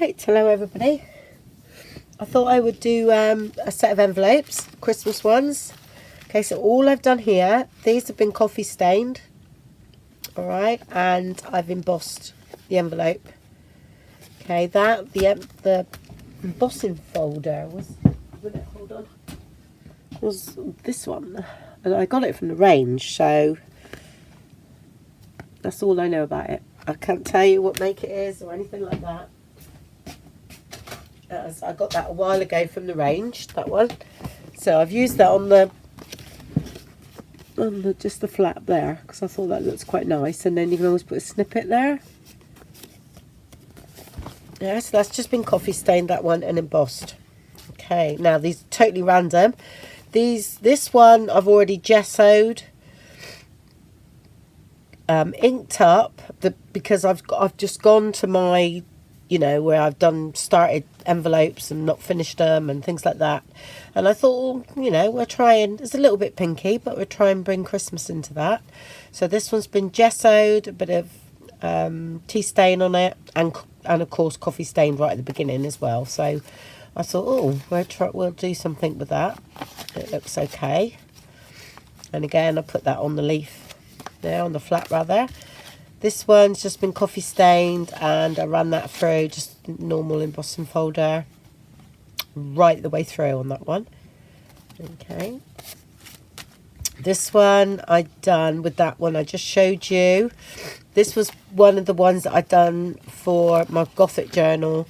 Right, hello everybody. I thought I would do a set of envelopes, Christmas ones. Okay, so all I've done here, these have been coffee stained, all right, and I've embossed the envelope. Okay, the embossing folder was this one, and I got it from the range, so that's all I know about it. I can't tell you what make it is or anything like that. I got that a while ago from the range, that one. So I've used that on the just the flap there because I thought that looks quite nice, and then you can always put a snippet there. Yeah, so that's just been coffee stained, that one, and embossed. Okay, now these are totally random. This one I've already gessoed, inked up because I've just gone to my, where I've started envelopes and not finished them and things like that. And I thought, well, we're trying, it's a little bit pinky, but we'll try and bring Christmas into that. So this one's been gessoed, a bit of tea stain on it, and of course coffee stained right at the beginning as well. So I thought, we'll do something with that. It looks okay. And again, I put that on the leaf there, on the flap rather. This one's just been coffee stained, and I ran that through, just normal embossing folder, right the way through on that one. Okay. This one I done with that one I just showed you. This was one of the ones that I done for my Gothic journal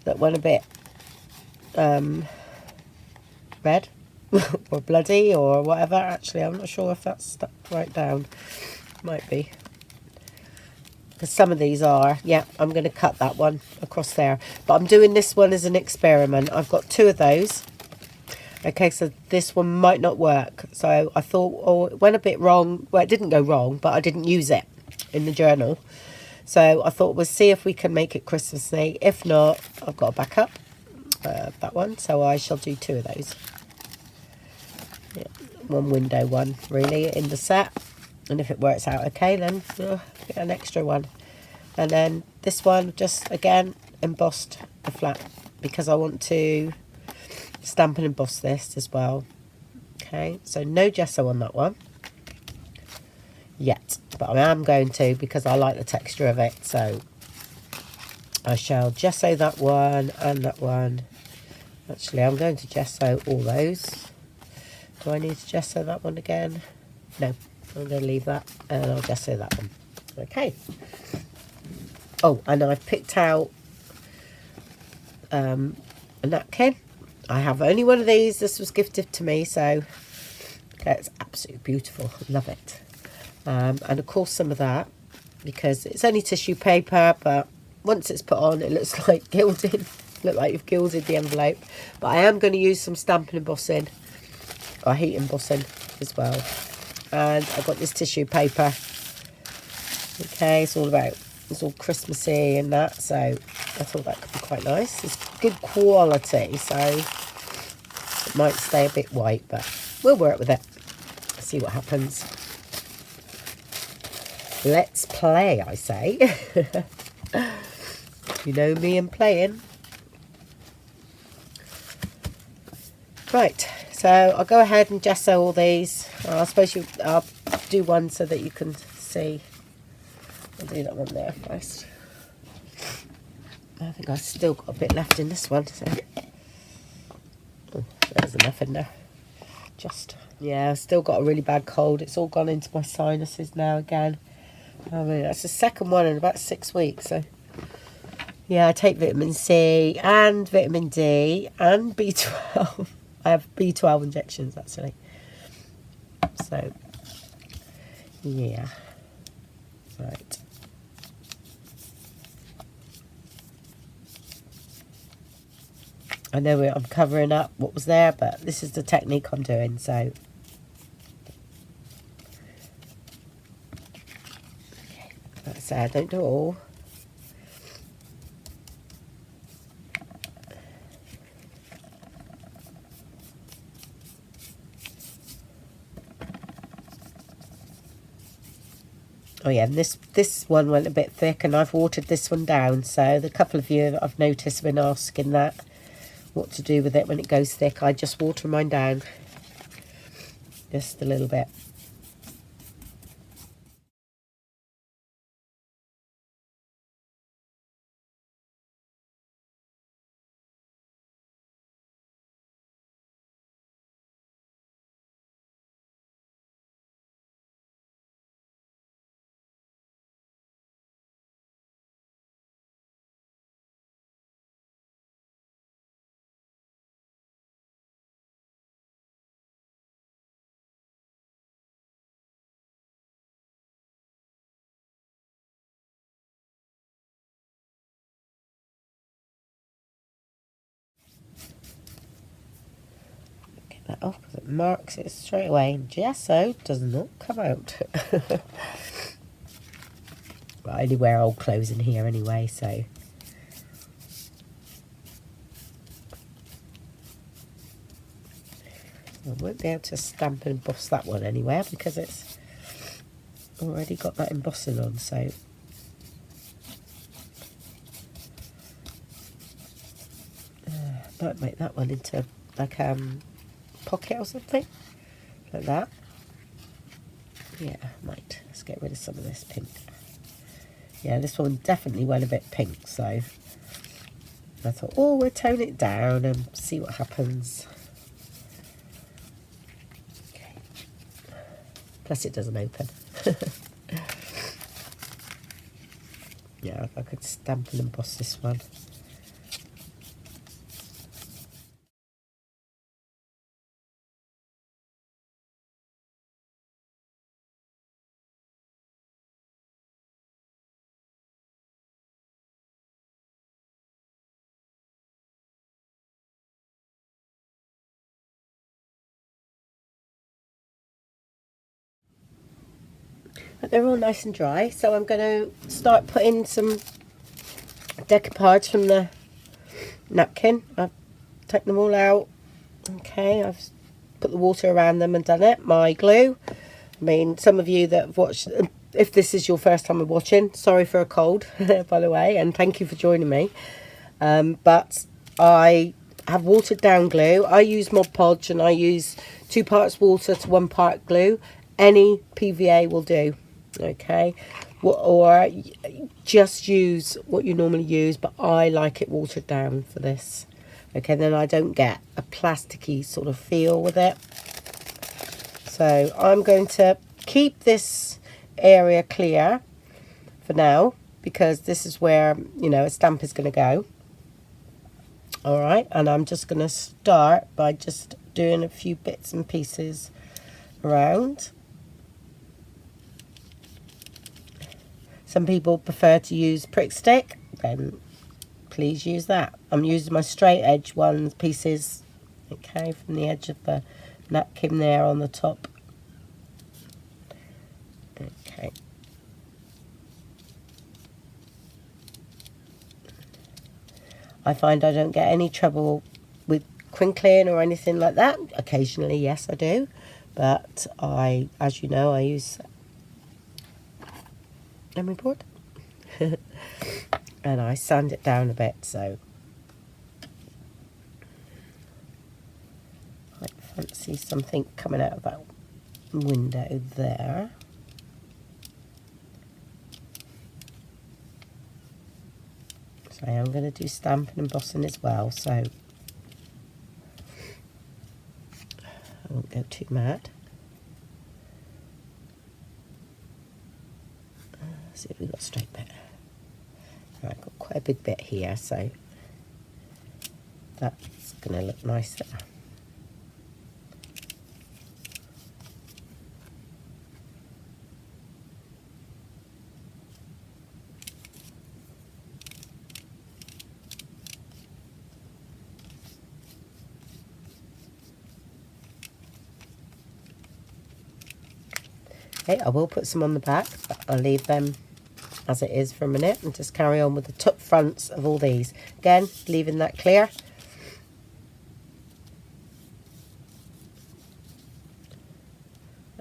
that went a bit red or bloody or whatever. Actually, I'm not sure if that's stuck right down. Might be. Because some of these are, yeah, I'm going to cut that one across there. But I'm doing this one as an experiment. I've got two of those. Okay, so this one might not work. So I thought, it went a bit wrong. Well, it didn't go wrong, but I didn't use it in the journal. So I thought we'll see if we can make it Christmassy. If not, I've got a backup, that one. So I shall do two of those. Yeah, one window one, really, in the set. And if it works out okay, then get an extra one. And then this one, just again, embossed the flap because I want to stamp and emboss this as well. Okay, so no gesso on that one yet, but I am going to because I like the texture of it. So I shall gesso that one and that one. Actually, I'm going to gesso all those. Do I need to gesso that one again? No. I'm going to leave that, and I'll gesso that one. Okay. Oh, and I've picked out a napkin. I have only one of these. This was gifted to me, so it's absolutely beautiful. Love it. And of course some of that, because it's only tissue paper, but once it's put on, it looks like gilded. Look like you've gilded the envelope. But I am going to use some stamp embossing, or heat embossing as well. And I've got this tissue paper. Okay, it's all Christmassy and that, so I thought that could be quite nice. It's good quality, so it might stay a bit white, but we'll work with it. See what happens. Let's play, I say. You know me and playing. Right. So I'll go ahead and gesso all these. I suppose I'll do one so that you can see. I'll do that one there first. I think I've still got a bit left in this one. So. Oh, there's enough in there. Yeah, I've still got a really bad cold. It's all gone into my sinuses now again. I mean, that's the second one in about 6 weeks. So yeah, I take vitamin C and vitamin D and B12. I have B12 injections, actually. So, yeah. Right. I know I'm covering up what was there, but this is the technique I'm doing, so. Like I say, I don't do it all. Oh yeah, and this one went a bit thick, and I've watered this one down. So the couple of you I've noticed have been asking that, what to do with it when it goes thick. I just water mine down just a little bit. Get that off because it marks it straight away. Gesso does not come out. But I only wear old clothes in here anyway, so I won't be able to stamp and emboss that one anywhere because it's already got that embossing on. So might make that one into like pocket or something like that. Yeah, might. Let's get rid of some of this pink. Yeah, this one definitely went a bit pink, so I thought, oh, we'll tone it down and see what happens. Okay. Plus it doesn't open. Yeah, I could stamp and emboss this one. But they're all nice and dry, so I'm going to start putting some decoupage from the napkin. I've taken them all out. Okay, I've put the water around them and done it. My glue. I mean, some of you that have watched, if this is your first time of watching, sorry for a cold, by the way, and thank you for joining me. But I have watered down glue. I use Mod Podge, and I use 2 parts water to 1 part glue. Any PVA will do. Okay, or just use what you normally use, but I like it watered down for this. Okay, then I don't get a plasticky sort of feel with it. So I'm going to keep this area clear for now, because this is where, you know, a stamp is going to go. All right, and I'm just going to start by just doing a few bits and pieces around. Some people prefer to use prick stick, then please use that. I'm using my straight edge ones pieces, okay, from the edge of the napkin there on the top. Okay. I find I don't get any trouble with crinkling or anything like that. Occasionally, yes, I do. But as you know, I use memory board. And I sand it down a bit, so I fancy something coming out of that window there. So I am going to do stamping and embossing as well, so I won't go too mad. See if we've got a straight bit. Right, I've got quite a big bit here, so that's going to look nice there. Okay, I will put some on the back, but I'll leave them as it is for a minute and just carry on with the top fronts of all these. Again, leaving that clear.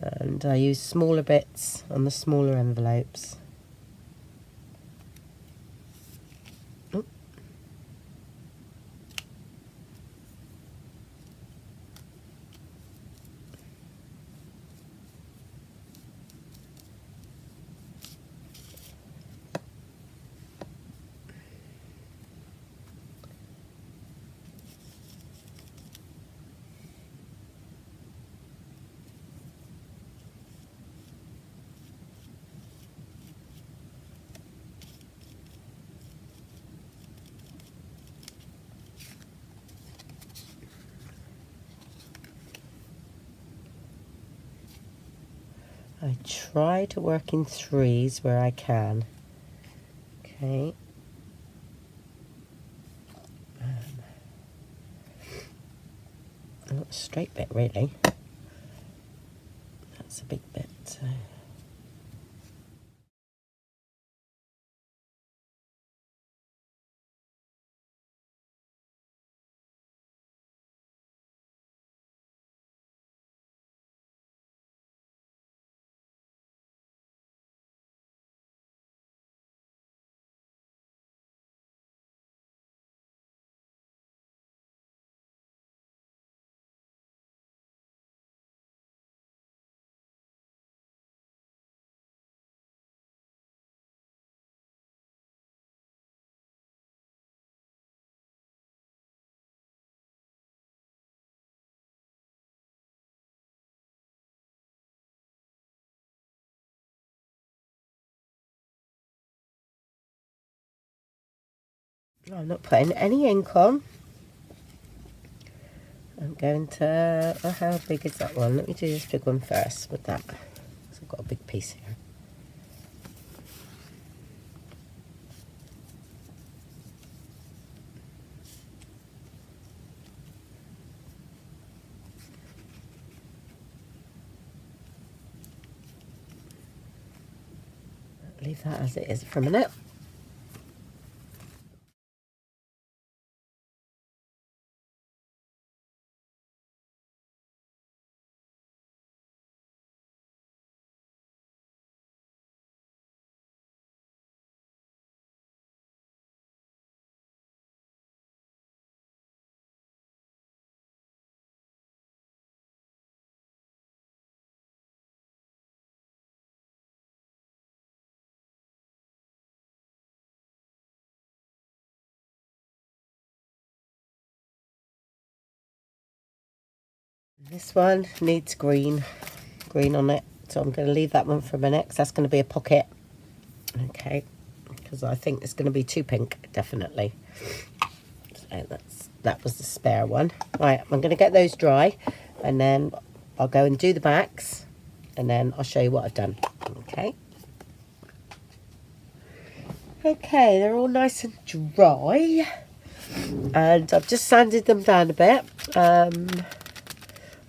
And I use smaller bits on the smaller envelopes. Oh. I try to work in threes where I can. Okay. Not a straight bit, really. That's a big bit. So. I'm not putting any ink on. I'm going to, oh, how big is that one? Let me do this big one first with that. So I've got a big piece here. Leave that as it is for a minute. This one needs green on it, so I'm going to leave that one for a minute because that's going to be a pocket. Okay, because I think it's going to be too pink, definitely. So that was the spare one. Right, I'm going to get those dry, and then I'll go and do the backs, and then I'll show you what I've done. Okay. Okay, they're all nice and dry, and I've just sanded them down a bit.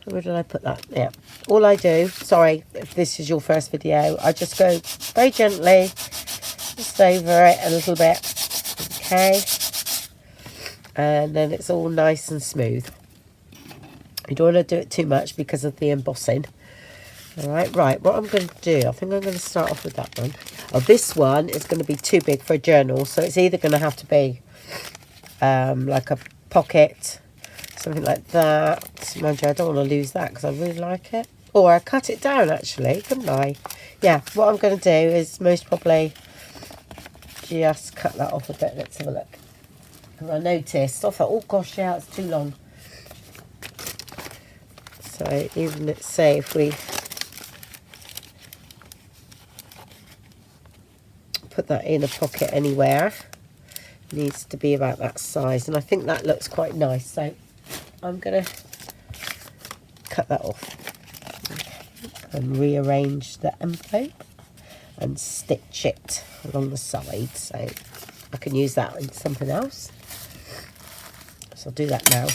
Where did I put that? Yeah. All I do, sorry if this is your first video, I just go very gently, just over it a little bit. Okay. And then it's all nice and smooth. You don't want to do it too much because of the embossing. Alright, right, what I'm going to do, I think I'm going to start off with that one. Oh, this one is going to be too big for a journal, so it's either going to have to be like a pocket, something like that. Mind you, I don't want to lose that because I really like it. Or I cut it down, actually, couldn't I? Yeah, what I'm going to do is most probably just cut that off a bit. Let's have a look. And I noticed, I thought, oh gosh, yeah, it's too long. So even let's say if we put that in a pocket anywhere, it needs to be about that size, and I think that looks quite nice. So I'm going to cut that off and rearrange the envelope and stitch it along the side so I can use that in something else. So I'll do that now.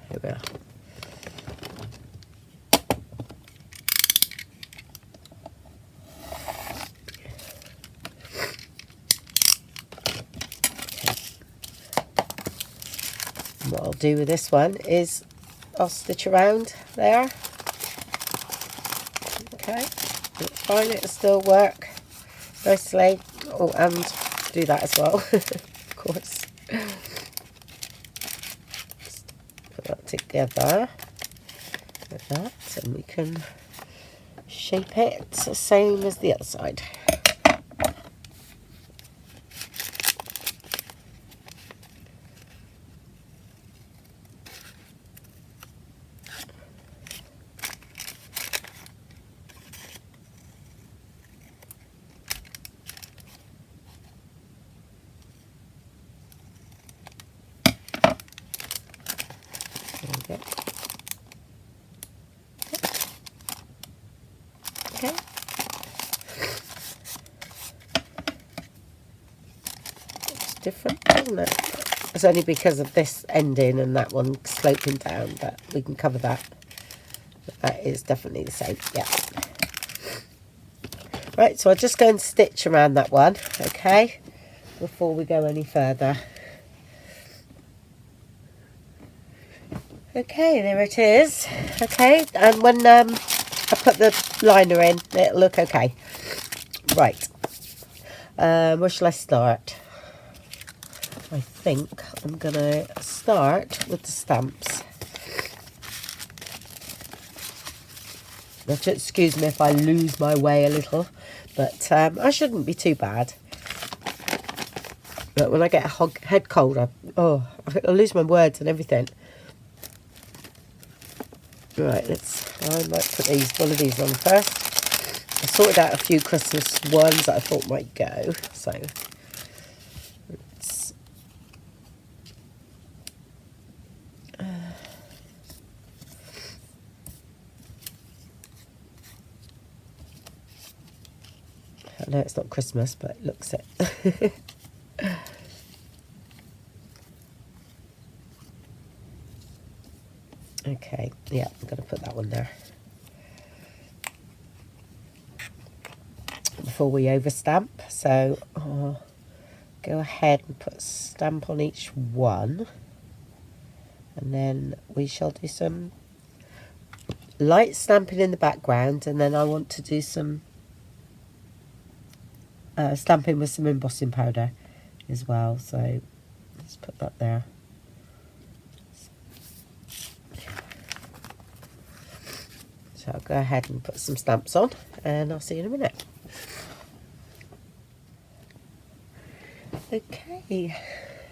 Here we are. do with this one is I'll stitch around there. Okay, it's fine, it'll still work nicely. Oh, and do that as well, of course. Just put that together with that, and we can shape it the same as the other side. Okay. It's different, isn't it? It's only because of this ending and that one sloping down, but we can cover that. That is definitely the same, yeah. Right, so I'll just go and stitch around that one, okay, before we go any further. Okay, there it is. Okay, and when I put the liner in, it'll look okay. Right, where shall I start? I think I'm going to start with the stamps. You have to excuse me if I lose my way a little, but I shouldn't be too bad. But when I get a head cold, I lose my words and everything. Right, I might put one of these on first. I sorted out a few Christmas ones that I thought might go, so let's, I know it's not Christmas, but it looks it. Okay, yeah, I'm going to put that one there. Before we overstamp, so I'll go ahead and put a stamp on each one. And then we shall do some light stamping in the background, and then I want to do some stamping with some embossing powder as well. So let's put that there. So I'll go ahead and put some stamps on, and I'll see you in a minute. Okay,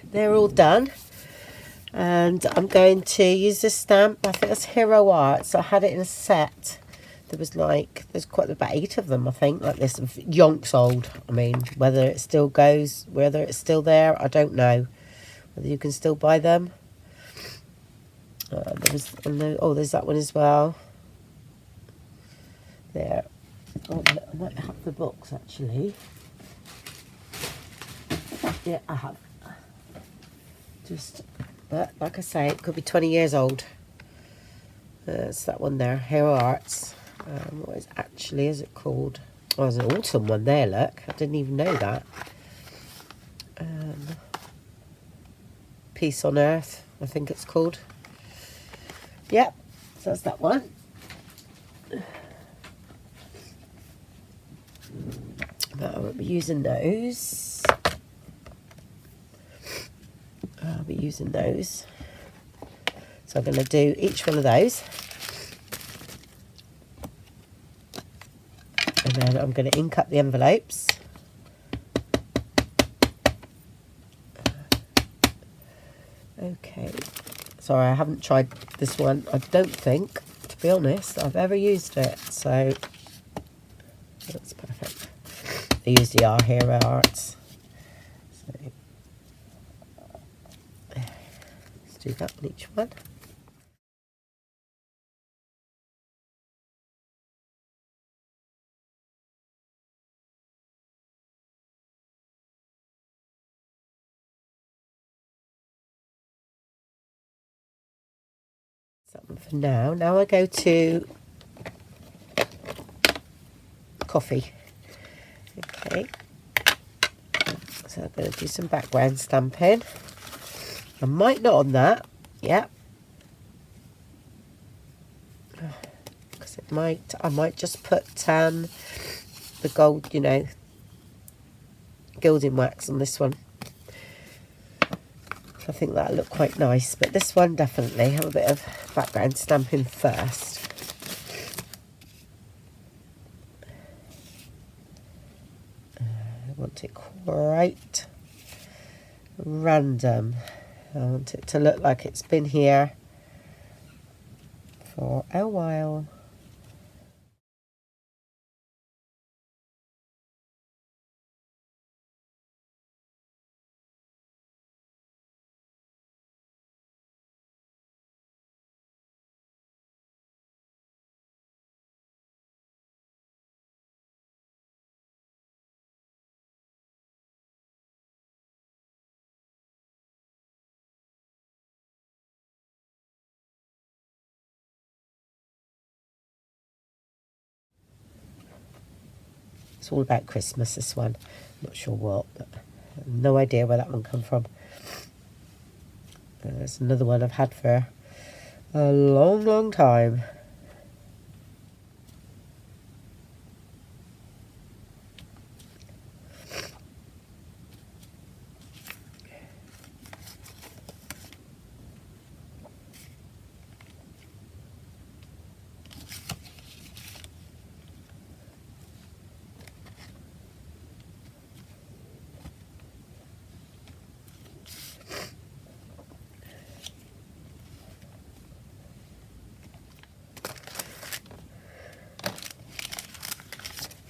they're all done, and I'm going to use this stamp. I think that's Hero Art, so I had it in a set. There's quite about 8 of them, I think, like this, yonks old. I mean, whether it still goes, whether it's still there, I don't know. Whether you can still buy them. There's that one as well. There. Oh, I might have the box actually. Yeah, I have. But like I say, it could be 20 years old. It's that one there, Hero Arts. What is it called? Oh, there's an autumn one there, look. I didn't even know that. Peace on Earth, I think it's called. Yep, so that's that one. But I won't be using those. I'll be using those. So I'm going to do each one of those. And then I'm going to ink up the envelopes. Okay. Sorry, I haven't tried this one. I don't think, to be honest, I've ever used it. So that's perfect. I use the Hero Arts. So let's do that on each one. Something for now. Now I go to coffee. Okay. So I'm going to do some background stamping. I might not on that. Yeah. Because I might just put the gold, you know, gilding wax on this one. I think that'll look quite nice, but this one definitely have a bit of background stamping first. I want it quite random. I want it to look like it's been here for a while. It's all about Christmas, this one. Not sure what, but no idea where that one come from. There's another one I've had for a long, long time.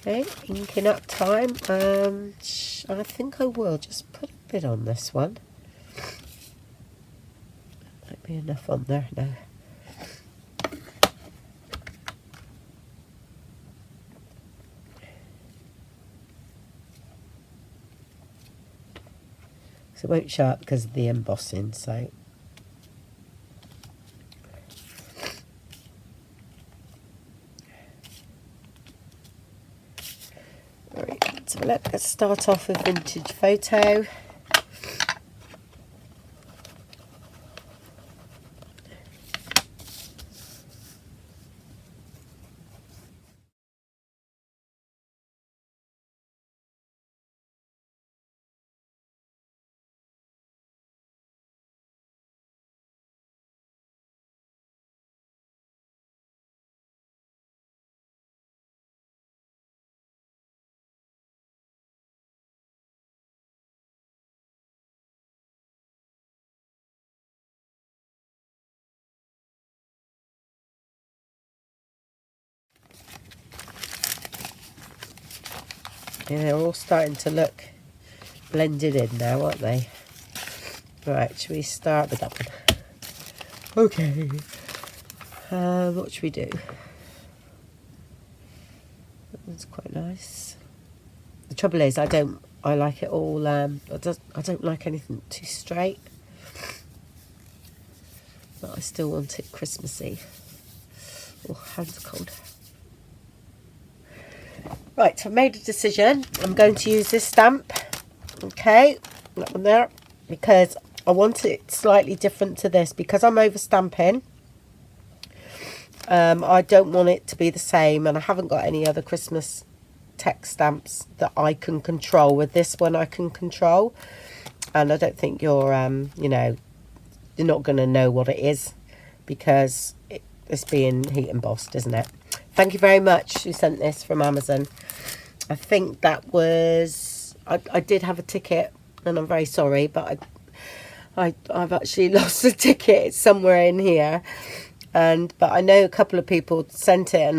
Okay, inking up time. I think I will just put a bit on this one. Might be enough on there now. So it won't show up because of the embossing, so. Right, so let's start off with vintage photo. Yeah, they're all starting to look blended in now, aren't they? Right, should we start with that one? Okay. What should we do? That one's quite nice. The trouble is, I like it all. I don't like anything too straight, but I still want it Christmassy. Oh, hands are cold. Right, I've made a decision. I'm going to use this stamp. Okay, that one there, because I want it slightly different to this, because I'm over stamping. I don't want it to be the same, and I haven't got any other Christmas text stamps that I can control. With this one I can control, and I don't think you're you know, you're not going to know what it is, because it's being heat embossed, isn't it? Thank you very much. Who sent this from Amazon? I think that was, I did have a ticket, and I'm very sorry, but I've actually lost the ticket. It's somewhere in here. But I know a couple of people sent it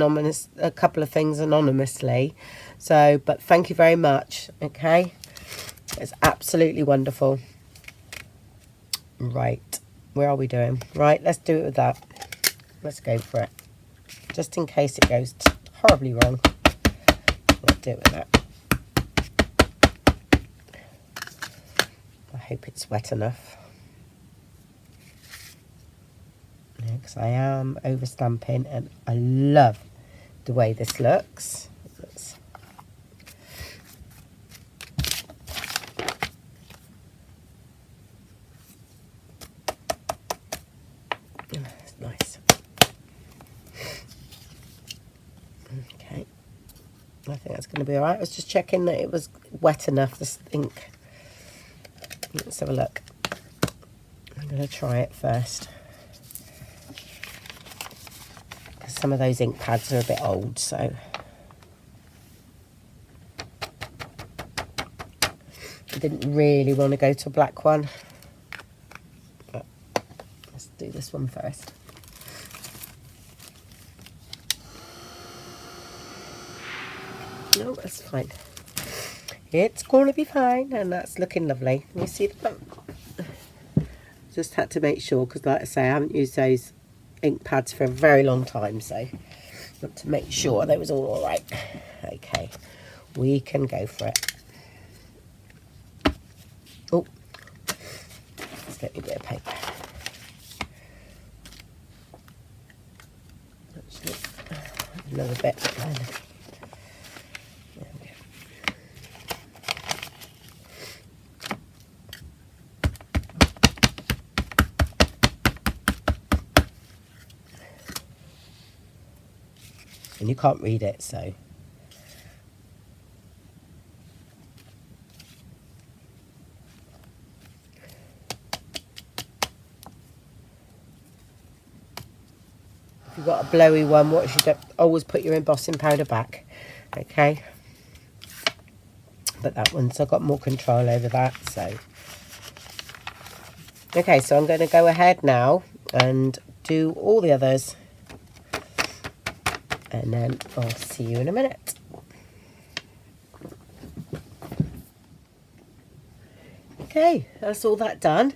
a couple of things anonymously. So, but thank you very much. Okay, it's absolutely wonderful. Right, where are we doing? Right, let's do it with that. Let's go for it. Just in case it goes horribly wrong. Let's do it with that. I hope it's wet enough. Because I am over stamping, and I love the way this looks. I think that's going to be all right. I was just checking that it was wet enough, this ink. Let's have a look. I'm going to try it first. Because some of those ink pads are a bit old, so. I didn't really want to go to a black one. But let's do this one first. No, that's fine. It's going to be fine, and that's looking lovely. Can you see that? Just had to make sure, because like I say, I haven't used those ink pads for a very long time, so got to make sure they was all right. Okay, we can go for it. Oh, let's get me a bit of paper. Actually, another bit. And you can't read it, so. If you've got a blowy one, what you should do, always put your embossing powder back, okay? But that one's, I've got more control over that, so. Okay, so I'm going to go ahead now and do all the others. And then I'll see you in a minute. Okay, that's all that done.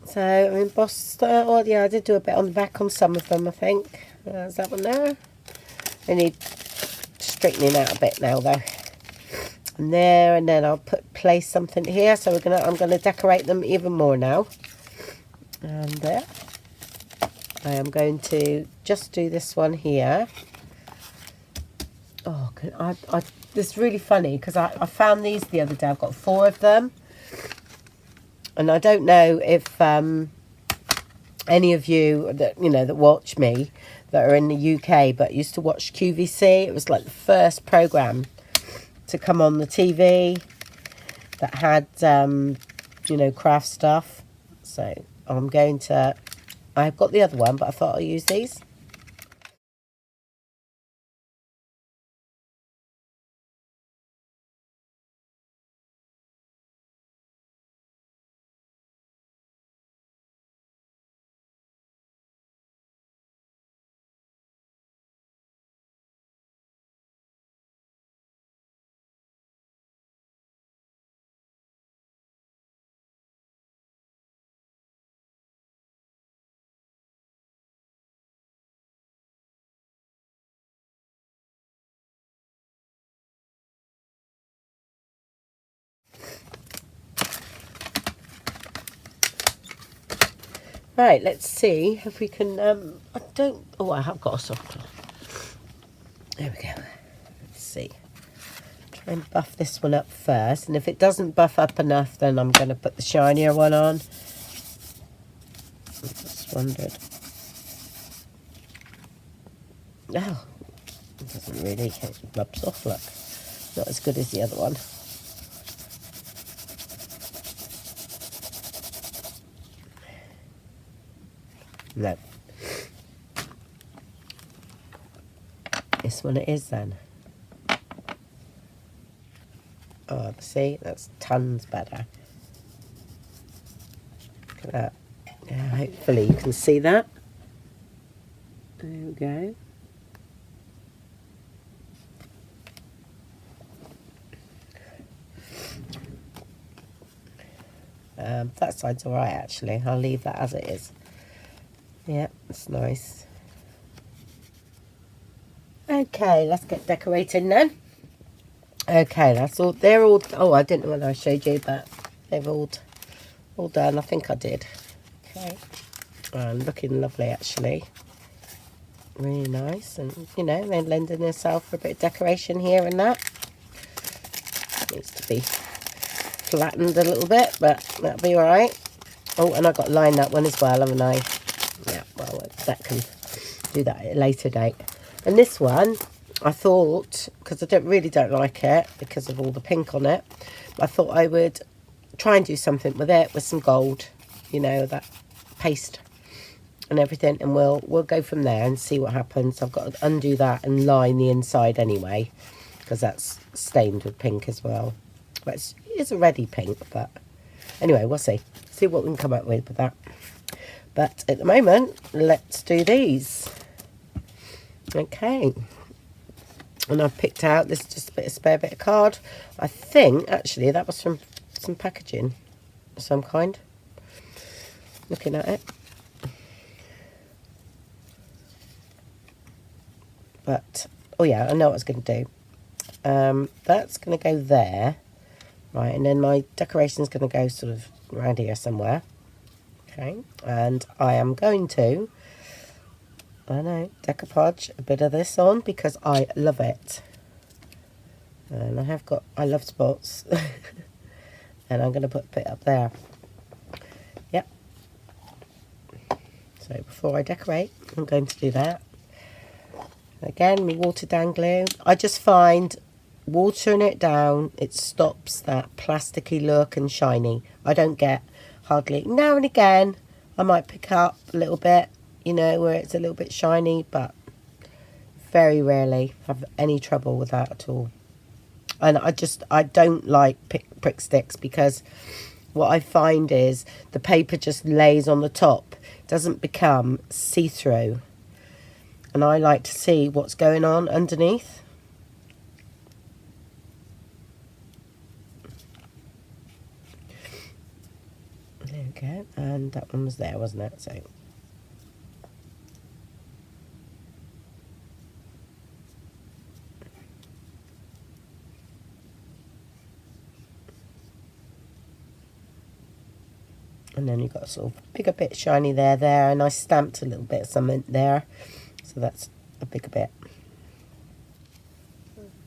So I embossed, oh yeah, I did do a bit on the back on some of them, I think. Is that one there? I need straightening out a bit now though. And there, and then I'll place something here. So I'm gonna decorate them even more now. And there. I am going to just do this one here. Oh, this is really funny because I found these the other day. I've got 4 of them. And I don't know if any of you that, that watch me that are in the UK but used to watch QVC. It was like the first programme to come on the TV that had, craft stuff. So I'm going to... I've got the other one, but I thought I'll use these. Right, let's see if we can, I have got a soft cloth. There we go. Let's see. Try and buff this one up first, and if it doesn't buff up enough, then I'm going to put the shinier one on. I just wondered. Oh, it doesn't really, it rubs off, look. Not as good as the other one. No. This one it is then. Oh, see, that's tons better. Look at that. Yeah, hopefully you can see that. There we go. That side's alright actually. I'll leave that as it is. Yeah, that's nice. Okay, let's get decorating then. Okay, that's all. They're all. Oh, I didn't know whether I showed you, but they've all done. I think I did. Okay, looking lovely actually. Really nice, and they're lending themselves for a bit of decoration here and that. Needs to be flattened a little bit, but that'll be all right. Oh, and I've got to line that one as well, haven't I? Yeah, well, that can do that at a later date. And this one, I thought, because I really don't like it because of all the pink on it, I thought I would try and do something with it with some gold, you know, that paste and everything, and we'll go from there and see what happens. I've got to undo that and line the inside anyway, because that's stained with pink as well. But it's already pink, but anyway, we'll see what we can come up with that. But at the moment, let's do these. Okay. And I've picked out this, just a spare bit of card. I think actually that was from some packaging of some kind. Looking at it. But oh yeah, I know what I was going to do. That's going to go there, right? And then my decoration is going to go sort of around here somewhere. Okay, and I am going to, I know, decoupage a bit of this on because I love it. And I love spots. And I'm going to put a bit up there. Yep. So before I decorate, I'm going to do that. Again, my watered down glue. I just find watering it down, it stops that plasticky look and shiny. I don't get hardly, now and again, I might pick up a little bit, you know, where it's a little bit shiny, but very rarely have any trouble with that at all. And I don't like prick sticks because what I find is the paper just lays on the top. It doesn't become see-through. And I like to see what's going on underneath. There we go. And that one was there, wasn't it? So and then you've got a sort of bigger bit shiny there, and I stamped a little bit of something there. So that's a bigger bit.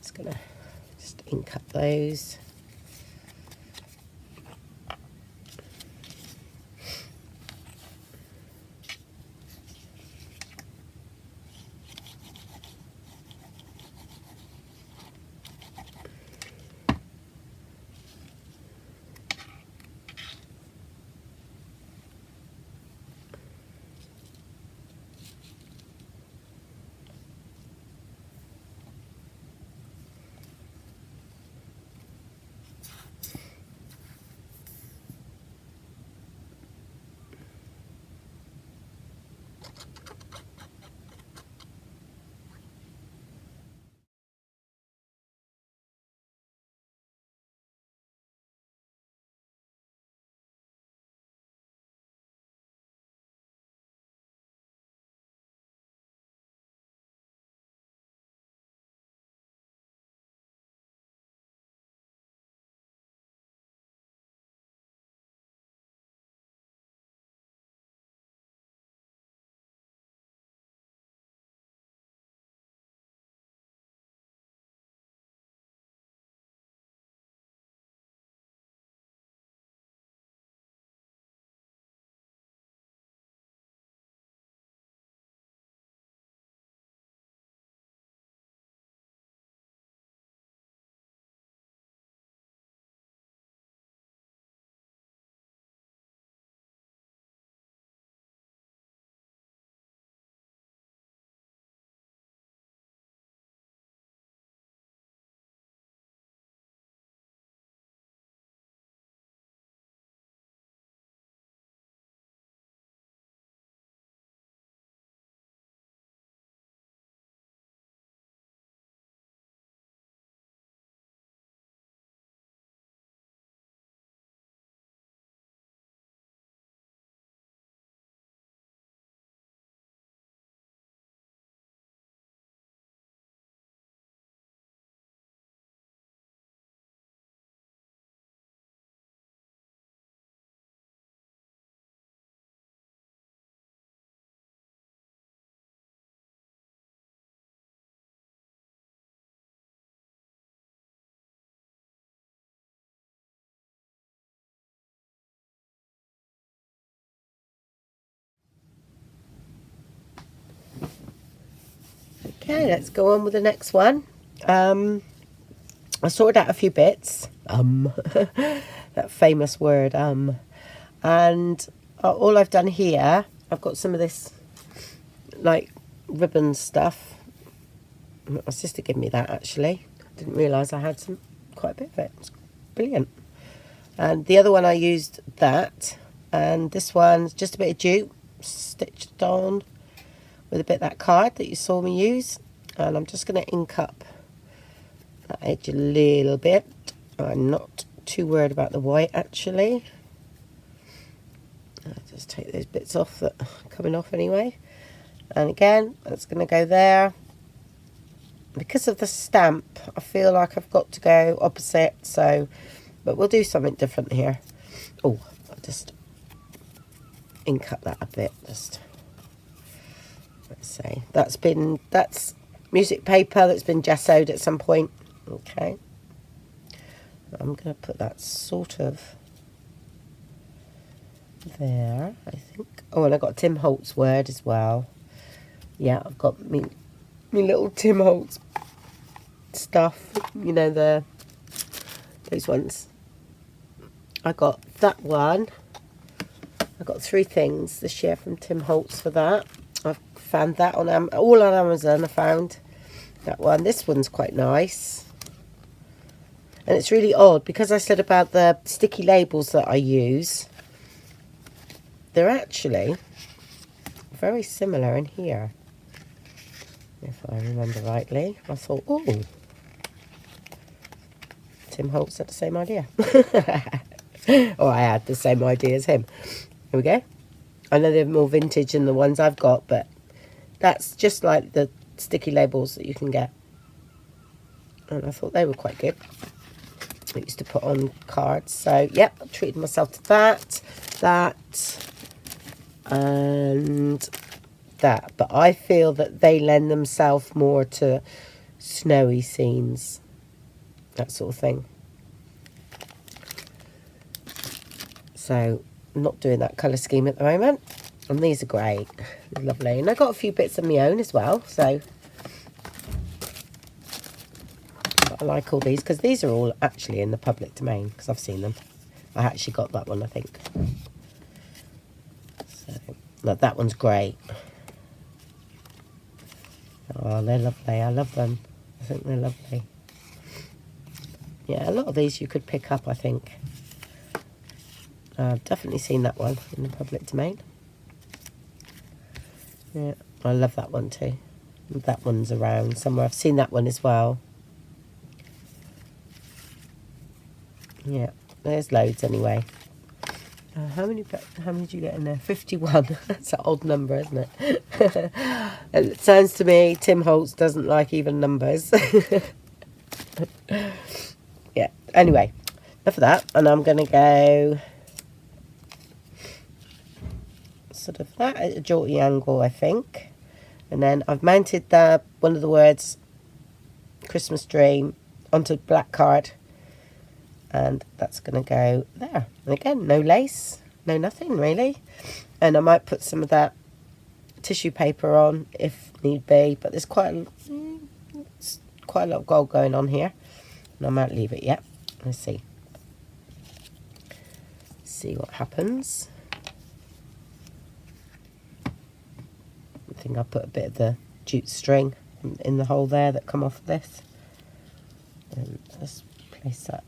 Just gonna ink up those. Okay, let's go on with the next one. I sorted out a few bits. That famous word, and all I've done here, I've got some of this like ribbon stuff. My sister gave me that actually. Didn't realise I had quite a bit of it. It's brilliant. And the other one I used that, and this one's just a bit of jute stitched on with a bit of that card that you saw me use. And I'm just going to ink up that edge a little bit. I'm not too worried about the white actually. I'll just take those bits off that are coming off anyway. And again, that's going to go there. Because of the stamp, I feel like I've got to go opposite, so, but we'll do something different here. Oh, I'll just ink up that a bit, just, let's say, that's music paper that's been gessoed at some point. Okay. I'm going to put that sort of there, I think. Oh, and I got Tim Holtz word as well. Yeah, I've got me little Tim Holtz stuff, you know, those ones. I got that one. I got 3 things this year from Tim Holtz for that. I've found that on all on Amazon. I found that one. This one's quite nice. And it's really odd because I said about the sticky labels that I use. They're actually very similar in here. If I remember rightly. I thought, oh, Tim Holtz had the same idea. Or I had the same idea as him. Here we go. I know they're more vintage than the ones I've got, but that's just like the sticky labels that you can get. And I thought they were quite good. I used to put on cards. So, yep, I treated myself to that, and that. But I feel that they lend themselves more to snowy scenes, that sort of thing. So, I'm not doing that colour scheme at the moment. And these are great. Lovely. And I got a few bits of my own as well, so I like all these because these are all actually in the public domain because I've seen them. I actually got that one, I think. So, look, that one's great. Oh, they're lovely. I love them. I think they're lovely. Yeah, a lot of these you could pick up, I think. I've definitely seen that one in the public domain. Yeah, I love that one too. That one's around somewhere. I've seen that one as well. Yeah, there's loads anyway. How many did you get in there? 51. That's an odd number, isn't it? It sounds to me Tim Holtz doesn't like even numbers. Yeah, anyway, enough of that. And I'm going to go sort of that at a jaunty angle, I think. And then I've mounted one of the words, Christmas Dream, onto black card. And that's going to go there. And again, no lace, no nothing really. And I might put some of that tissue paper on if need be. But there's quite a lot of gold going on here. And I might leave it yet. Let's see. See what happens. I think I'll put a bit of the jute string in the hole there that come off of this. And just place that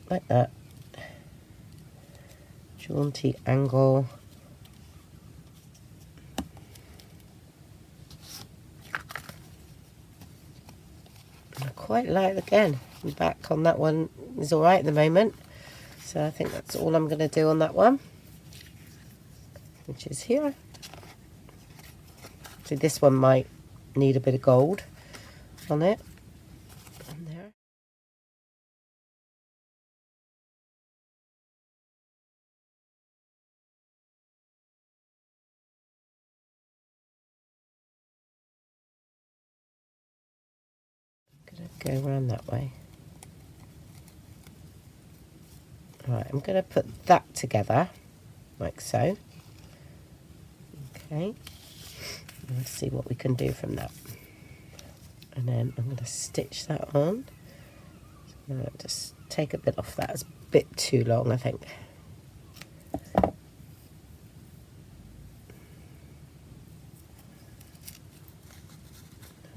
like that. Jaunty angle. I quite like, again, the back on that one is alright at the moment. So I think that's all I'm going to do on that one, which is here. So this one might need a bit of gold on it. And there. I'm going to go around that way. Right, I'm going to put that together, like so. Okay. Let's see what we can do from that. And then I'm going to stitch that on. Just take a bit off that. It's a bit too long, I think.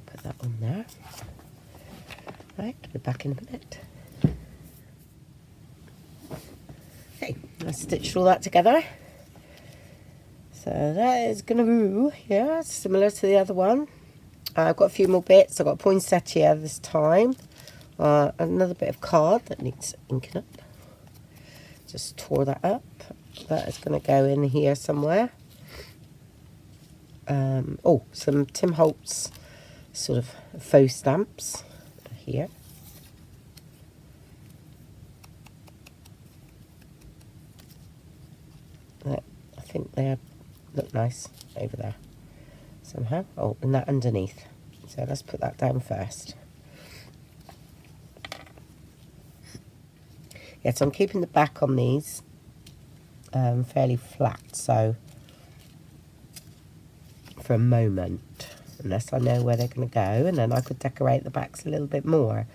Put that on there. Right, I'll be back in a minute. Okay, I stitched all that together. So that is going to be, yeah, similar to the other one. I've got a few more bits. I've got a poinsettia this time. Another bit of card that needs inking up. Just tore that up. That is going to go in here somewhere. Oh, some Tim Holtz sort of faux stamps here. I think they look nice over there somehow. Oh, and that underneath. So let's put that down first. Yeah, so I'm keeping the back on these fairly flat, so for a moment, unless I know where they're going to go, and then I could decorate the backs a little bit more.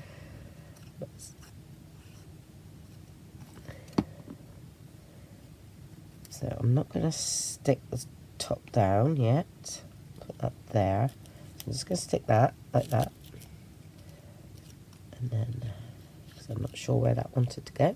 So I'm not going to stick the top down yet. Put that there. So I'm just going to stick that like that. And then, because I'm not sure where that wanted to go.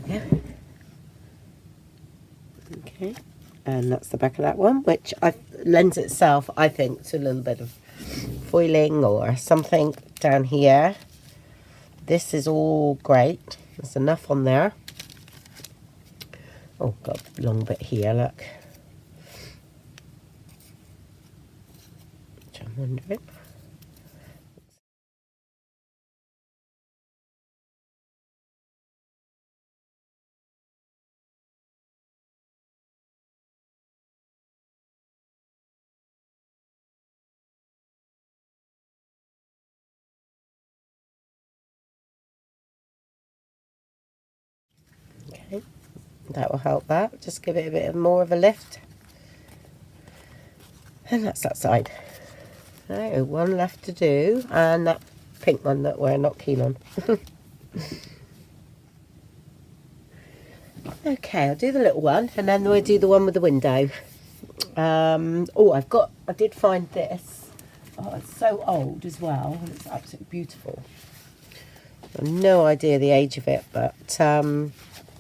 There we go. Okay, and that's the back of that one, which lends itself, I think, to a little bit of foiling or something down here. This is all great. There's enough on there. Oh, got a long bit here, look. Which I'm wondering. Okay, that will help that. Just give it a bit more of a lift. And that's that side. So, one left to do, and that pink one that we're not keen on. Okay, I'll do the little one, and then we'll do the one with the window. Oh, I did find this. Oh, it's so old as well, and it's absolutely beautiful. I've no idea the age of it, but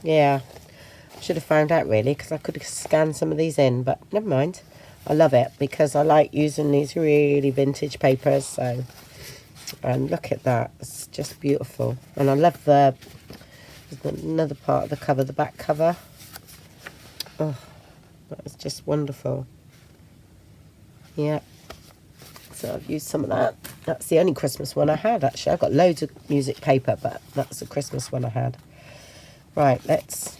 yeah, I should have found out really, because I could have scanned some of these in, but never mind. I love it because I like using these really vintage papers. So, and look at that, it's just beautiful. And I love another part of the cover, the back cover. Oh, that is just wonderful. Yeah. So I've used some of that. That's the only Christmas one I had, actually. I've got loads of music paper, but that's the Christmas one I had. Right, let's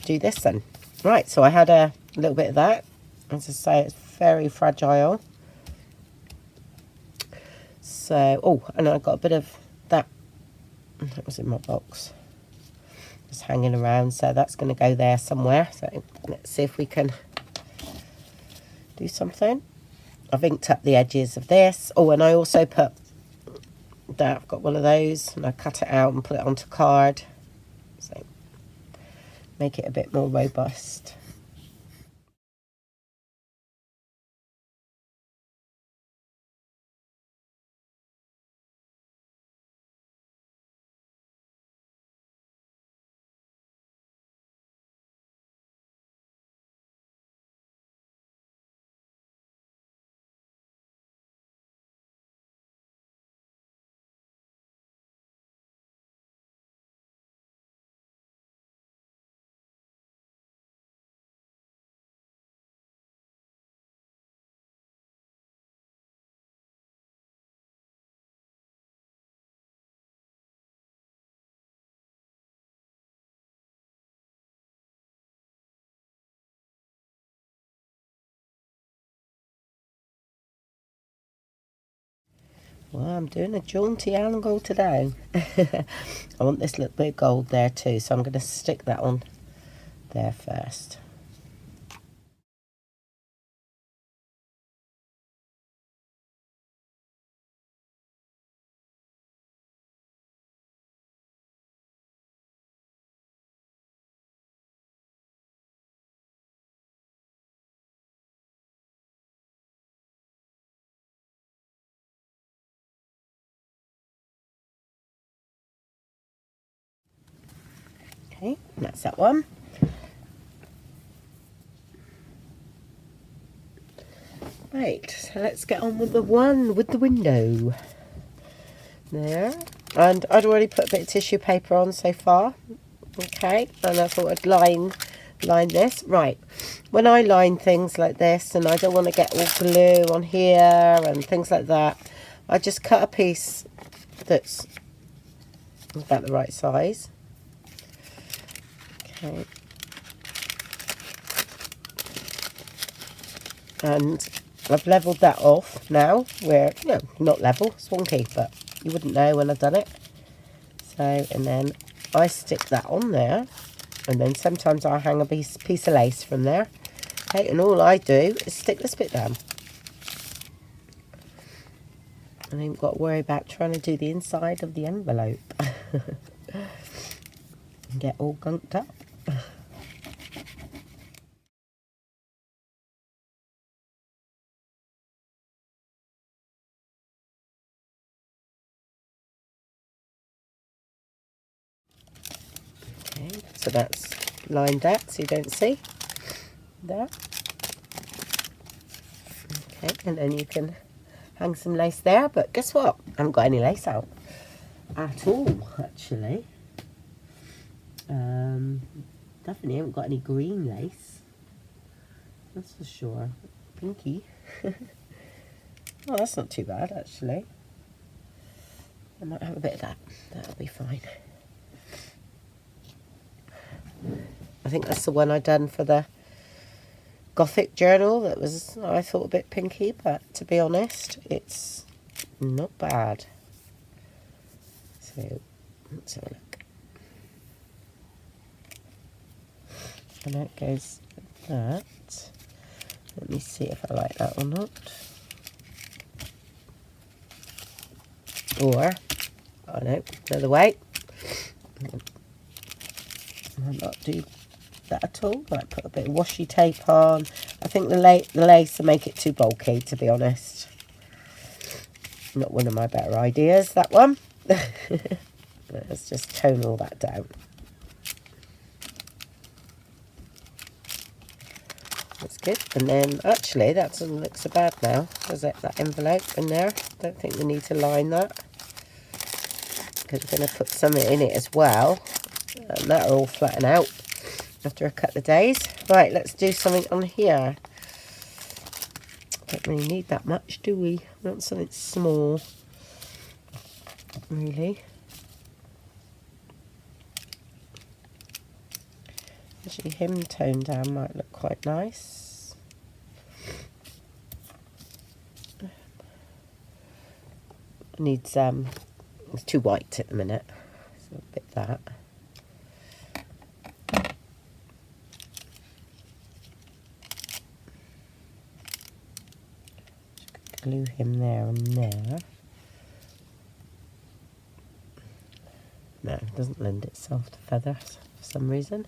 do this then. Right, so I had a little bit of that. As I say, it's very fragile. So, oh, and I got a bit of that. That was in my box. Just hanging around, so that's going to go there somewhere. So let's see if we can do something. I've inked up the edges of this. Oh, and I also put that. I've got one of those, and I cut it out and put it onto card. So make it a bit more robust. Well, I'm doing a jaunty angle today. I want this little bit of gold there too, so I'm going to stick that on there first. Okay, that's that one. Right, so let's get on with the one with the window. There. And I'd already put a bit of tissue paper on so far. Okay, and I thought I'd line this. Right, when I line things like this and I don't want to get all glue on here and things like that, I just cut a piece that's about the right size. Okay. And I've levelled that off now, where, no, not level, it's wonky, but you wouldn't know when I've done it. So, and then I stick that on there, and then sometimes I hang a piece of lace from there. Okay, and all I do is stick this bit down. And I haven't got to worry about trying to do the inside of the envelope. And get all gunked up. Okay, so that's lined out so you don't see there. Okay, and then you can hang some lace there, but guess what? I haven't got any lace out at all, actually. Definitely haven't got any green lace, that's for sure. Pinky. Oh, that's not too bad, actually. I might have a bit of that. That'll be fine. I think that's the one I done for the Gothic journal that was, I thought, a bit pinky, but to be honest, it's not bad. So, let's have a look. And that goes like that. Let me see if I like that or not. Or, I don't know, another way. I might not do that at all. Might put a bit of washi tape on. I think the lace will make it too bulky, to be honest. Not one of my better ideas, that one. Let's just tone all that down. That's good. And then, actually, that doesn't look so bad now, does it? That envelope in there. Don't think we need to line that, because we're going to put something in it as well. And that'll all flatten out after a couple of days. Right, let's do something on here. Don't really need that much, do we? We want something small, really. Actually, him toned down might look quite nice. Needs it's too white at the minute, so a bit that. Glue him there and there. No, it doesn't lend itself to feathers for some reason.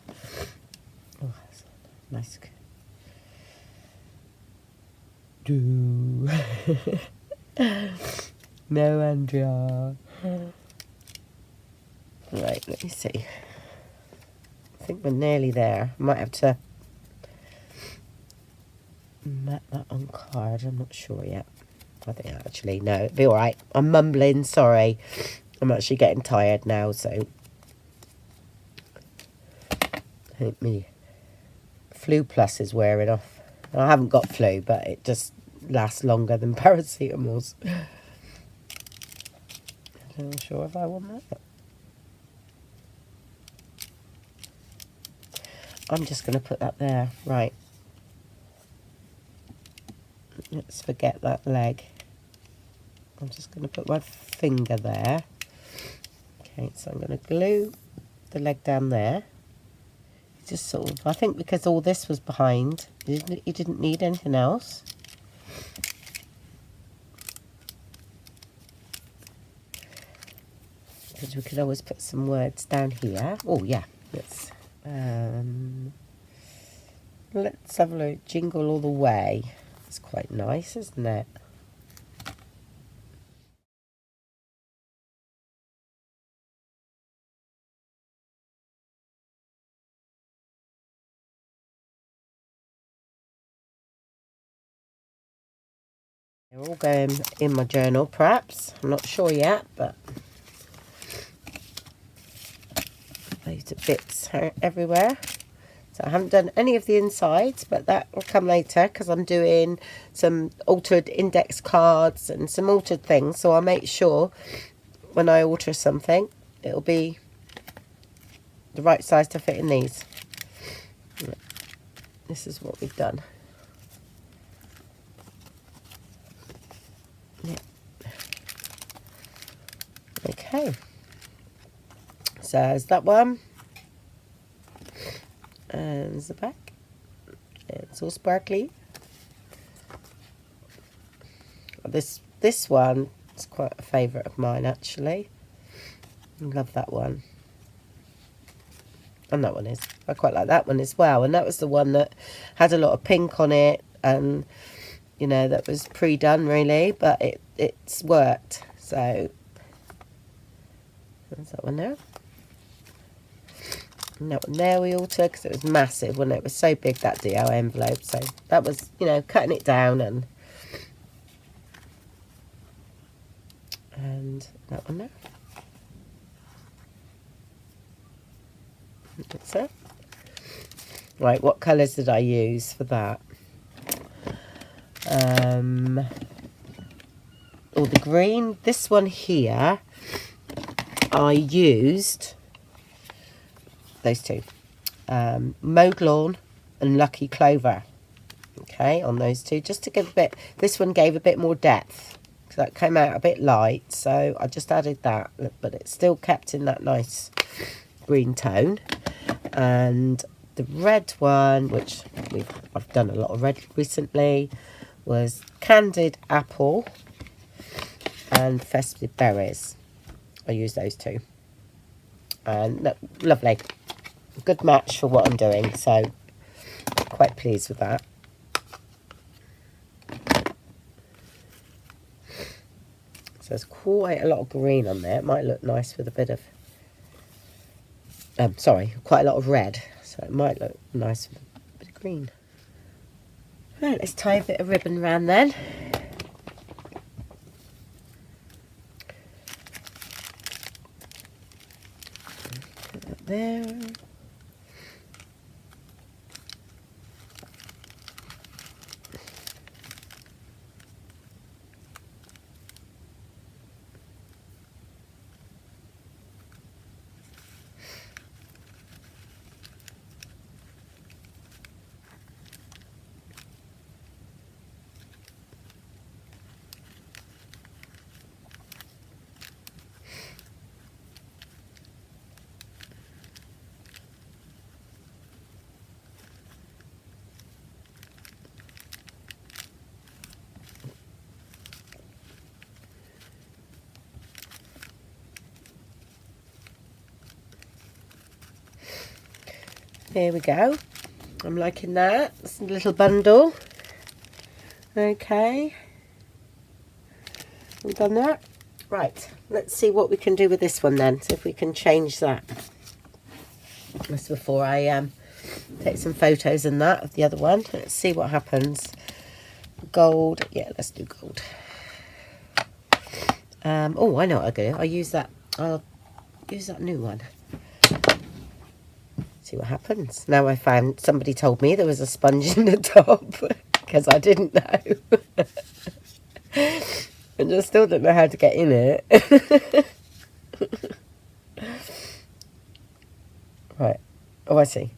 Oh, that's nice. Do. No, Andrea. Right, let me see. I think we're nearly there. I might have to map that on card. I'm not sure yet. I think actually, no, it'll be alright. I'm mumbling, sorry. I'm actually getting tired now, so I think me Flu Plus is wearing off. I haven't got flu, but it just lasts longer than paracetamols. I'm not sure if I want that. I'm just going to put that there. Right. Let's forget that leg. I'm just going to put my finger there. Okay, so I'm going to glue the leg down there. Just sort of, I think because all this was behind, you didn't need anything else. Because we could always put some words down here. Oh yeah, let's have a look. Jingle all the way. It's quite nice, isn't it? They're all going in my journal, perhaps. I'm not sure yet, but those are bits everywhere. So I haven't done any of the insides, but that will come later because I'm doing some altered index cards and some altered things. So I'll make sure when I alter something, it'll be the right size to fit in these. This is what we've done. Yeah. Okay. So there's that one. And there's the back. It's all sparkly. This one is quite a favourite of mine, actually. I love that one. And that one is. I quite like that one as well. And that was the one that had a lot of pink on it. And, you know, that was pre-done, really. But it's worked. So, there's that one there. And that one there we altered because it was massive when it was so big, that DL envelope. So that was, you know, cutting it down. And that one there. That's it. Right, what colours did I use for that? Oh, the green. This one here, I used those two. Mowed Lawn and Lucky Clover. Okay, on those two. Just to give a bit, this one gave a bit more depth. So that came out a bit light, so I just added that. But it still kept in that nice green tone. And the red one, which I've done a lot of red recently, was Candied Apple and Festive Berries. I used those two. And lovely. Good match for what I'm doing, so quite pleased with that. So there's quite a lot of green on there. It might look nice with a bit of quite a lot of red, so it might look nice with a bit of green. Right, let's tie a bit of ribbon around then. Put that there. There we go. I'm liking that. It's a little bundle. Okay. We've done that. Right. Let's see what we can do with this one then. See if we can change that. That's before I take some photos and that of the other one. Let's see what happens. Gold. Yeah, let's do gold. Oh, I know what I'll do. I'll use that new one. See what happens. Now I found, somebody told me there was a sponge in the top because I didn't know. And I still don't know how to get in it. Right. Oh, I see.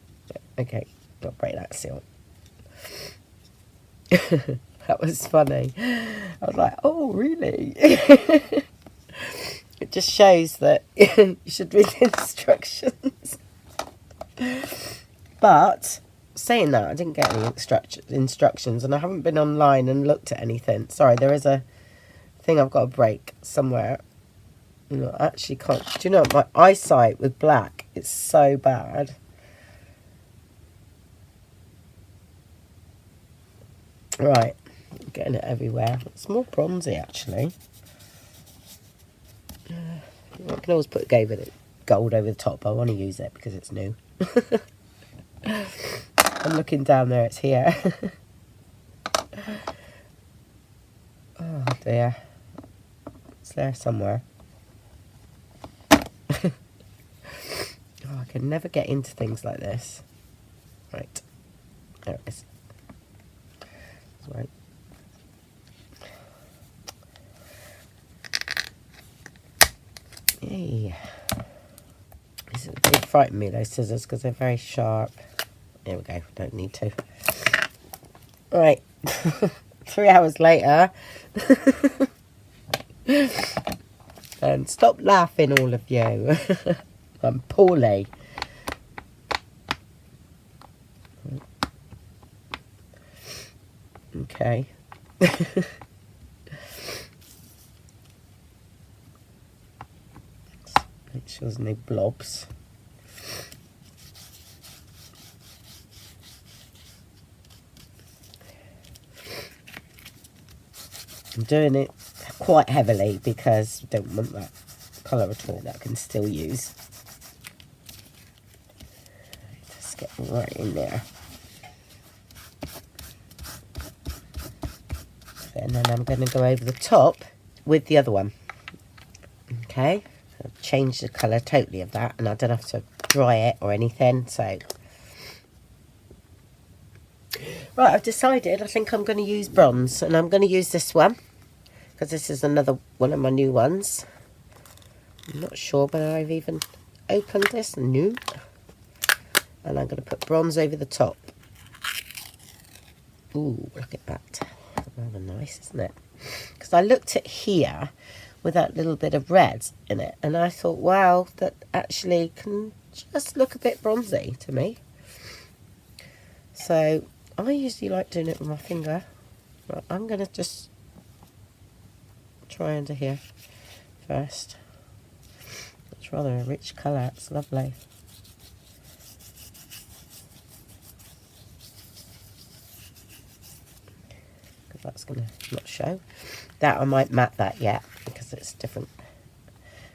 Okay. I'll break that seal. That was funny. I was like, oh, really? It just shows that you should read the instructions. But saying that, I didn't get any instructions, and I haven't been online and looked at anything. Sorry, there is a thing I've got to break somewhere. You know, I actually can't. Do you know, my eyesight with black is so bad. Right, I'm getting it everywhere. It's more bronzy, actually. I can always put gold over the top, but I want to use it because it's new. I'm looking down there, it's here. Oh dear. It's there somewhere. Oh, I can never get into things like this. Right. There it is. Right. Yay. They frighten me, those scissors, because they're very sharp. There we go, don't need to. Right. 3 hours later. And stop laughing, all of you. I'm poorly. Okay. Make sure there's no blobs. I'm doing it quite heavily because I don't want that colour at all that I can still use. Just get right in there. And then I'm going to go over the top with the other one. Okay, I've changed the colour totally of that, and I don't have to dry it or anything. So, right, I've decided I think I'm going to use bronze, and I'm going to use this one because this is another one of my new ones. I'm not sure whether I've even opened this. No. And I'm going to put bronze over the top. Ooh, look at that. Rather nice, isn't it? Because I looked at here with that little bit of red in it, and I thought, wow, that actually can just look a bit bronzy to me. So I usually like doing it with my finger. Right, I'm going to just try under here first. It's rather a rich colour. It's lovely. That's going to not show. That I might matte that yet because it's different.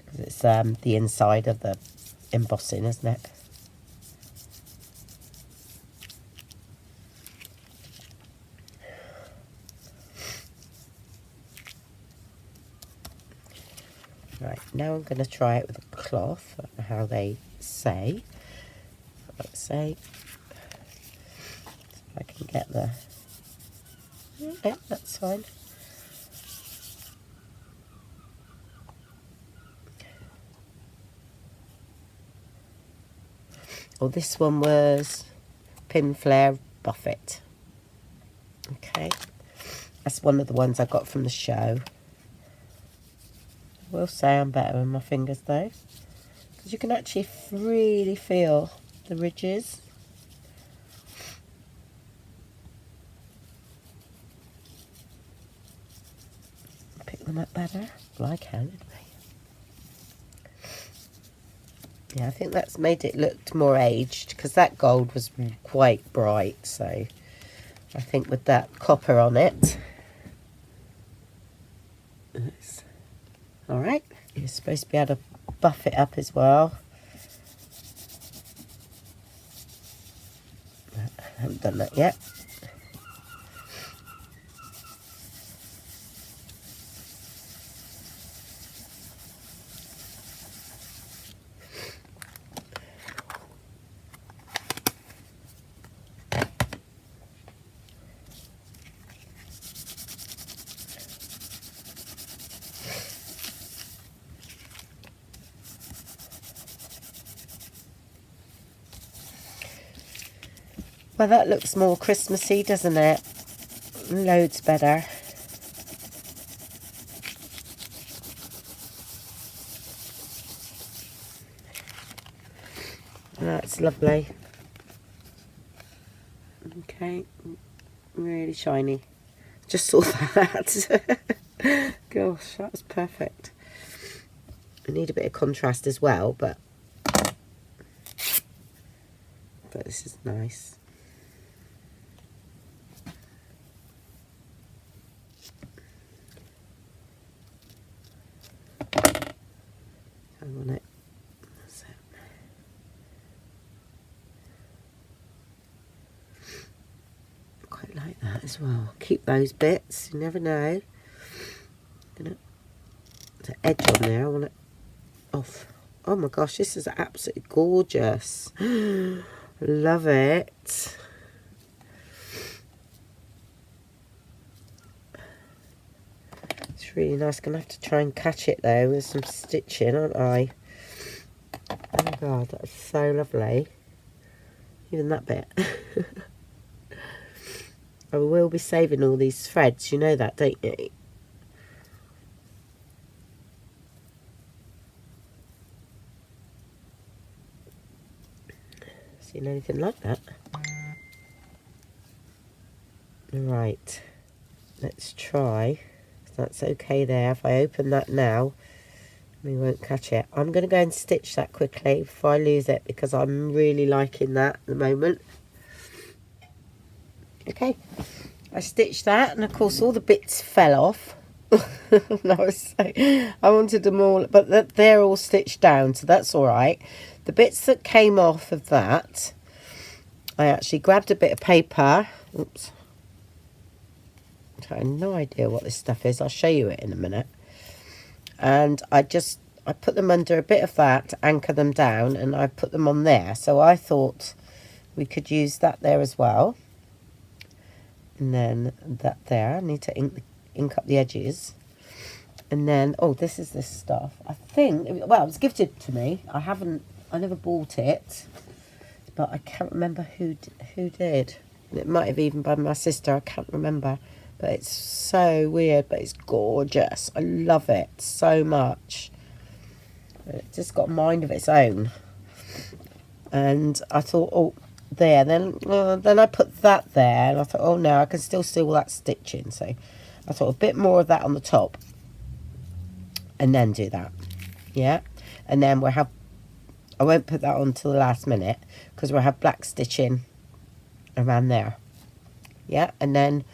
Because it's the inside of the embossing, isn't it? Right, now I'm going to try it with a cloth. I don't know how they say. Let's say if I can get the. Yeah, that's fine. Oh, this one was Pin Flare Buffet. Okay, that's one of the ones I got from the show. I will say I'm better with my fingers though, because you can actually really feel the ridges. Them up better. Well, I can anyway. Yeah, I think that's made it look more aged because that gold was quite bright. So I think with that copper on it, it's all right. You're supposed to be able to buff it up as well. I haven't done that yet. Well, that looks more Christmassy, doesn't it? Loads better. That's lovely. Okay, really shiny. Just saw that. Gosh, that was perfect. I need a bit of contrast as well, but this is nice. I want it. That's it. Quite like that as well. Keep those bits. You never know. There's an edge on there. I want it off. Oh my gosh, this is absolutely gorgeous. Love it. It's really nice. Gonna have to try and catch it though with some stitching, aren't I? Oh god, that's so lovely. Even that bit. I will be saving all these threads, you know that, don't you? Seen anything like that? Right, let's try. That's okay there. If I open that now, we won't catch it. I'm going to go and stitch that quickly before I lose it, because I'm really liking that at the moment. Okay, I stitched that, and of course all the bits fell off. I wanted them all, but they're all stitched down, so that's all right. The bits that came off of that, I actually grabbed a bit of paper. Oops. I have no idea what this stuff is. I'll show you it in a minute. And I put them under a bit of that to anchor them down, and I put them on there. So I thought we could use that there as well. And then that there. I need to ink up the edges. And then, oh, this is this stuff. I think, well, it was gifted to me. I never bought it, but I can't remember who did. It might have even been my sister. I can't remember. But it's so weird, but it's gorgeous. I love it so much. It's just got a mind of its own. And I thought, oh, there. Then I put that there, and I thought, oh no, I can still see all that stitching. So I thought a bit more of that on the top, and then do that. Yeah, and then we'll have. I won't put that on till the last minute because we'll have black stitching around there. Yeah, and then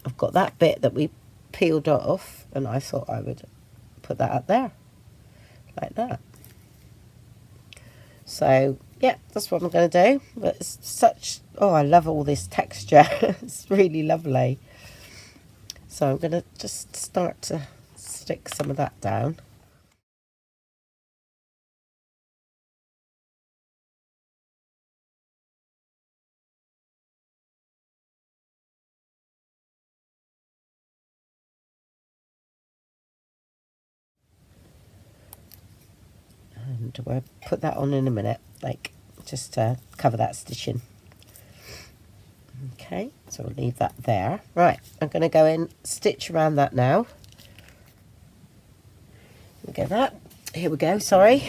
I've got that bit that we peeled off, and I thought I would put that up there, like that. So, yeah, that's what I'm going to do. But it's such... Oh, I love all this texture. It's really lovely. So I'm going to just start to stick some of that down. And we'll put that on in a minute, like just to cover that stitching. Okay, so we'll leave that there. Right, I'm going to go in, stitch around that now. Look at that. Here we go, sorry.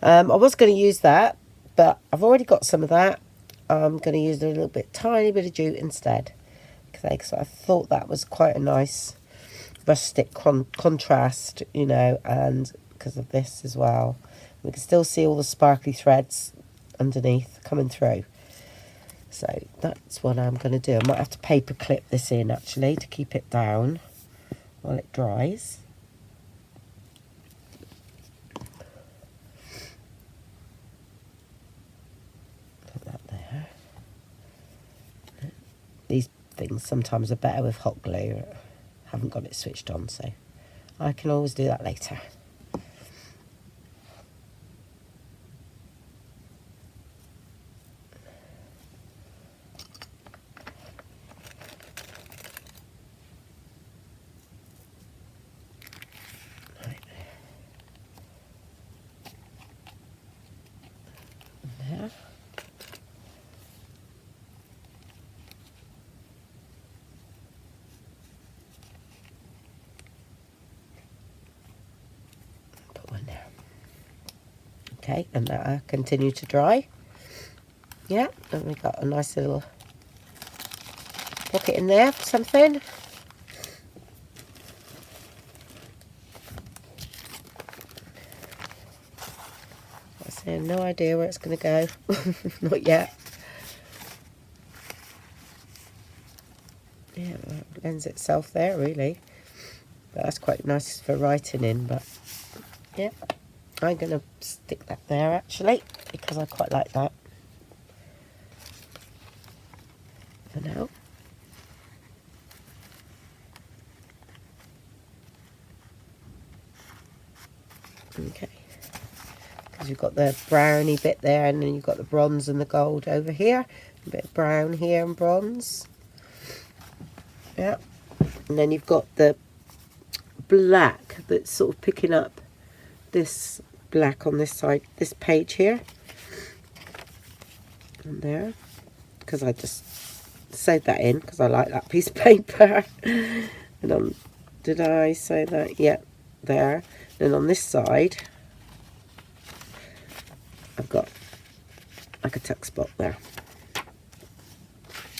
I was going to use that, but I've already got some of that. I'm going to use a little bit, tiny bit of jute instead. Okay, so I thought that was quite a nice rustic contrast, you know, and because of this as well. We can still see all the sparkly threads underneath coming through. So that's what I'm going to do. I might have to paper clip this in actually to keep it down while it dries. Put that there. These things sometimes are better with hot glue. I haven't got it switched on, so I can always do that later. Okay, and that continue to dry. Yeah, and we've got a nice little pocket in there for something. I have no idea where it's going to go. Not yet. Yeah, well, it lends itself there really. But that's quite nice for writing in. But yeah, I'm going to stick that there actually because I quite like that for now. Okay, because you've got the browny bit there, and then you've got the bronze and the gold over here. A bit of brown here and bronze. Yeah, and then you've got the black that's sort of picking up this black on this side, this page here and there, because I just sewed that in because I like that piece of paper. And did I sew that? Yeah, there. Then on this side I've got like a tuck spot there.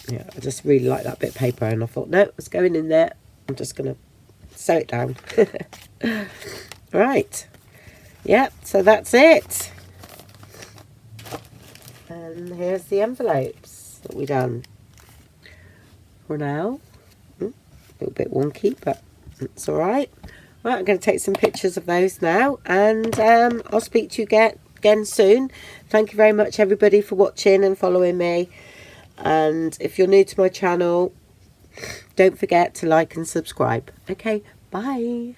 Yeah, I just really like that bit of paper, and I thought, no, it's going in there. I'm just going to sew it down. Right. Yeah, so that's it. And here's the envelopes that we done for now. A little bit wonky, but it's all right. Right, I'm going to take some pictures of those now, and I'll speak to you again soon. Thank you very much, everybody, for watching and following me. And if you're new to my channel, don't forget to like and subscribe. Okay, bye.